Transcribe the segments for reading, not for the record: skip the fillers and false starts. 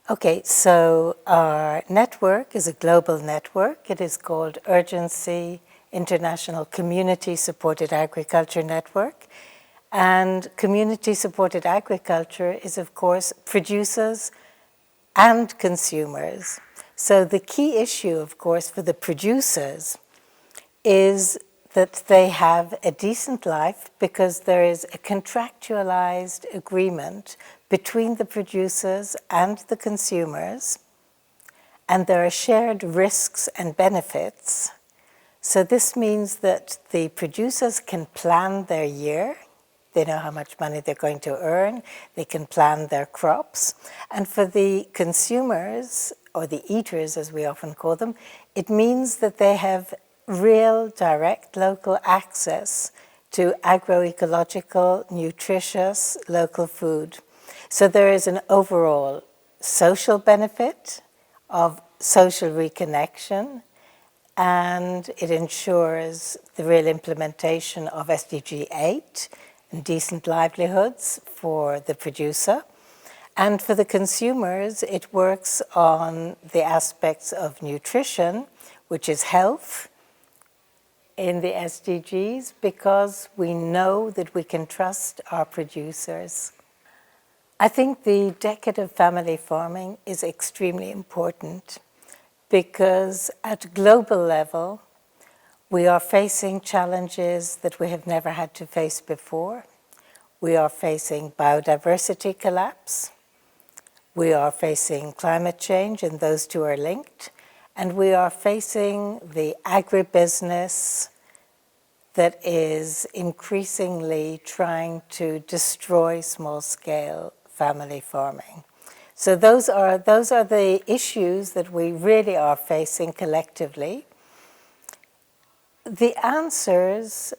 Okay, so our network is a global network. It is called URGENCI, International Community-Supported Agriculture Network. And community-supported agriculture is, of course, producers and consumers. So the key issue, of course, for the producers is that they have a decent life because there is a contractualized agreement between the producers and the consumers, and there are shared risks and benefits. So this means that the producers can plan their year. They know how much money they're going to earn. They can plan their crops. And for the consumers, or the eaters as we often call them, it means that they have real, direct, local access to agroecological, nutritious, local food. So there is an overall social benefit of social reconnection, and it ensures the real implementation of SDG 8 and decent livelihoods for the producer. And for the consumers, it works on the aspects of nutrition, which is health, in the SDGs, because we know that we can trust our producers. I think the decade of family farming is extremely important because at global level, we are facing challenges that we have never had to face before. We are facing biodiversity collapse. We are facing climate change, and those two are linked. And we are facing the agribusiness that is increasingly trying to destroy small-scale family farming. So those are the issues that we really are facing collectively. The answers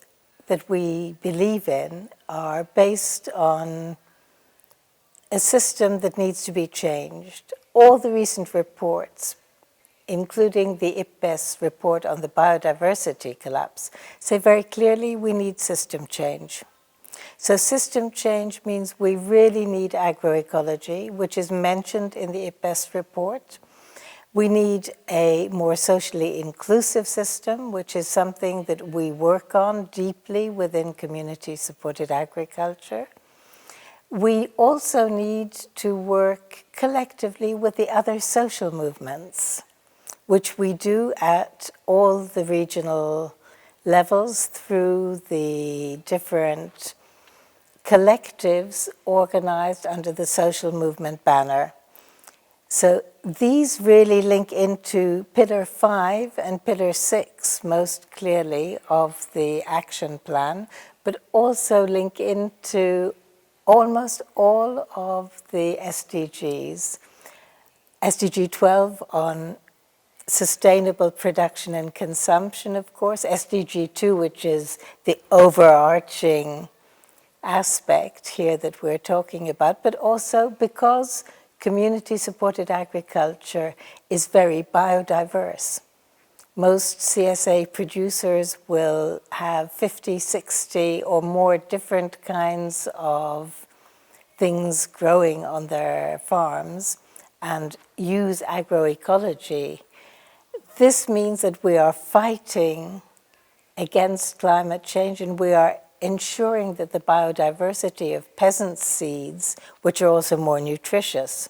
that we believe in are based on a system that needs to be changed. All the recent reports, including the IPBES report on the biodiversity collapse, say very clearly we need system change. So system change means we really need agroecology, which is mentioned in the IPBES report. We need a more socially inclusive system, which is something that we work on deeply within community-supported agriculture. We also need to work collectively with the other social movements, which we do at all the regional levels through the different collectives organized under the social movement banner. So these really link into Pillar 5 and Pillar 6 most clearly of the action plan, but also link into almost all of the SDGs. SDG 12 on sustainable production and consumption, of course, SDG 2, which is the overarching aspect here that we're talking about, but also because community-supported agriculture is very biodiverse. Most CSA producers will have 50, 60 or more different kinds of things growing on their farms and use agroecology. This means that we are fighting against climate change, and we are ensuring that the biodiversity of peasant seeds, which are also more nutritious,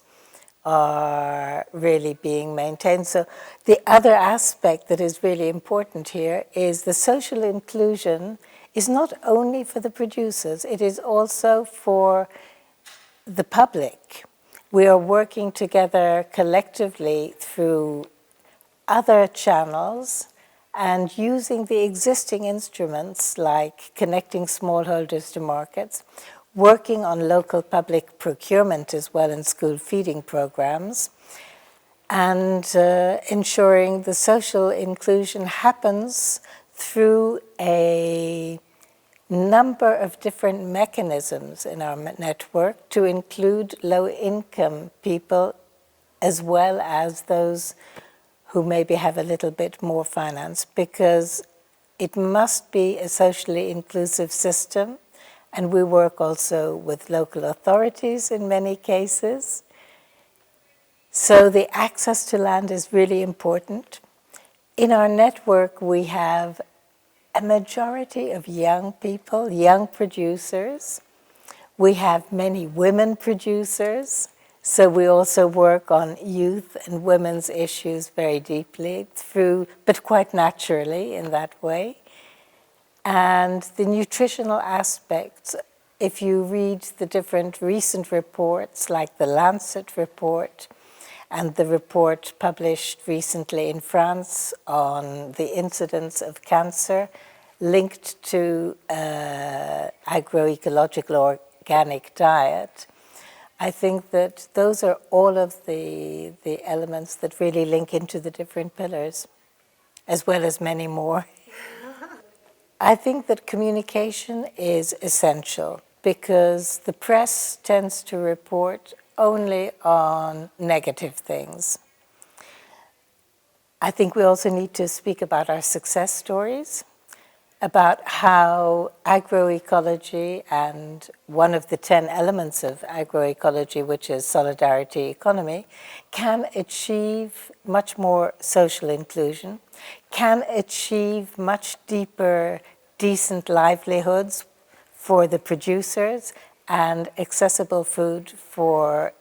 are really being maintained. So the other aspect that is really important here is the social inclusion is not only for the producers, it is also for the public. We are working together collectively through other channels and using the existing instruments like connecting smallholders to markets, working on local public procurement as well in school feeding programs, and ensuring the social inclusion happens through a number of different mechanisms in our network to include low-income people as well as those who maybe have a little bit more finance, because it must be a socially inclusive system, and we work also with local authorities in many cases. So the access to land is really important. In our network, we have a majority of young people, young producers. We have many women producers, so we also work on youth and women's issues very deeply but quite naturally in that way. And the nutritional aspects, if you read the different recent reports, like the Lancet report and the report published recently in France on the incidence of cancer linked to agroecological organic diet, I think that those are all of the elements that really link into the different pillars, as well as many more. I think that communication is essential because the press tends to report only on negative things. I think we also need to speak about our success stories, about how agroecology and one of the 10 elements of agroecology, which is solidarity economy, can achieve much more social inclusion, can achieve much deeper, decent livelihoods for the producers and accessible food for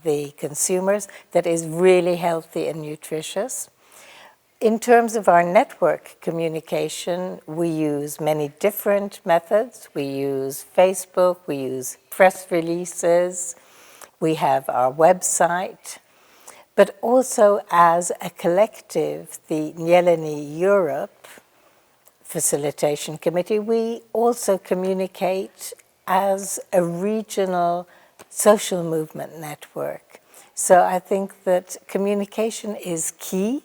the consumers that is really healthy and nutritious. In terms of our network communication, we use many different methods. We use Facebook, we use press releases, we have our website, but also as a collective, the Nyeleni Europe Facilitation Committee, we also communicate as a regional social movement network. So I think that communication is key.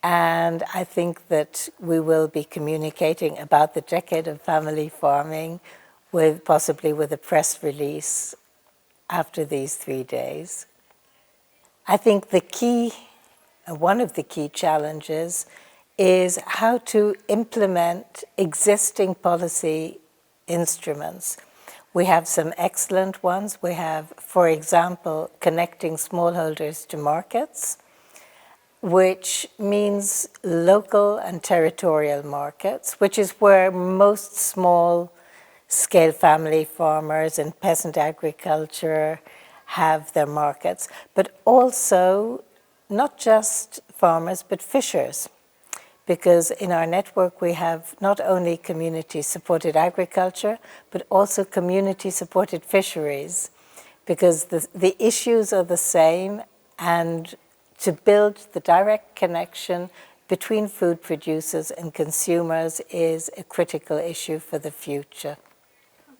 And I think that we will be communicating about the decade of family farming possibly with a press release after these 3 days. I think one of the key challenges is how to implement existing policy instruments. We have some excellent ones. We have, for example, connecting smallholders to markets, which means local and territorial markets, which is where most small-scale family farmers and peasant agriculture have their markets, but also not just farmers, but fishers. Because in our network we have not only community-supported agriculture, but also community-supported fisheries, because the issues are the same, and to build the direct connection between food producers and consumers is a critical issue for the future.